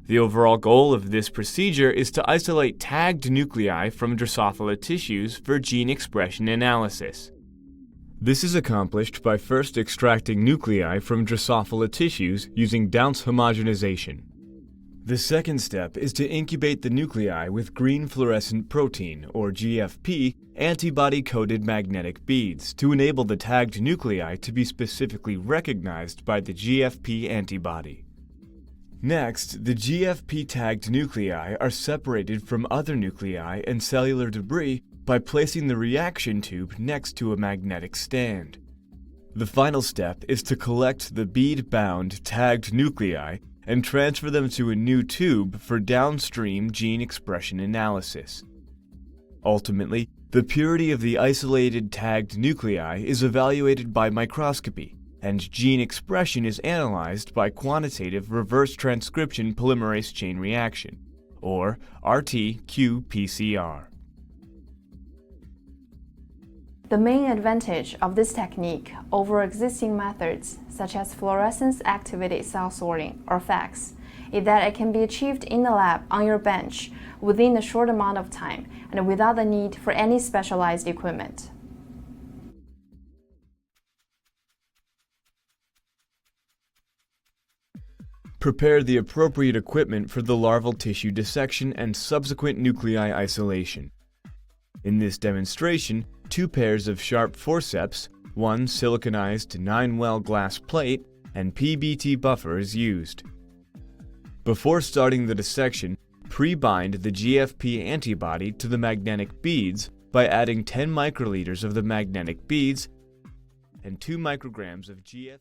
The overall goal of this procedure is to isolate tagged nuclei from Drosophila tissues for gene expression analysis. This is accomplished by first extracting nuclei from Drosophila tissues using Down's homogenization. The second step is to incubate the nuclei with green fluorescent protein, or GFP, antibody-coated magnetic beads to enable the tagged nuclei to be specifically recognized by the GFP antibody. Next, the GFP-tagged nuclei are separated from other nuclei and cellular debris by placing the reaction tube next to a magnetic stand. The final step is to collect the bead-bound tagged nuclei and transfer them to a new tube for downstream gene expression analysis. Ultimately, the purity of the isolated tagged nuclei is evaluated by microscopy, and gene expression is analyzed by quantitative reverse transcription polymerase chain reaction, or RT-qPCR. The main advantage of this technique over existing methods, such as fluorescence-activated cell sorting, or FACS, is that it can be achieved in the lab on your bench within a short amount of time and without the need for any specialized equipment. Prepare the appropriate equipment for the larval tissue dissection and subsequent nuclei isolation. In this demonstration, 2 pairs of sharp forceps, 1 siliconized 9-well glass plate, and PBT buffer is used. Before starting the dissection, pre-bind the GFP antibody to the magnetic beads by adding 10 microliters of the magnetic beads and 2 micrograms of GFP.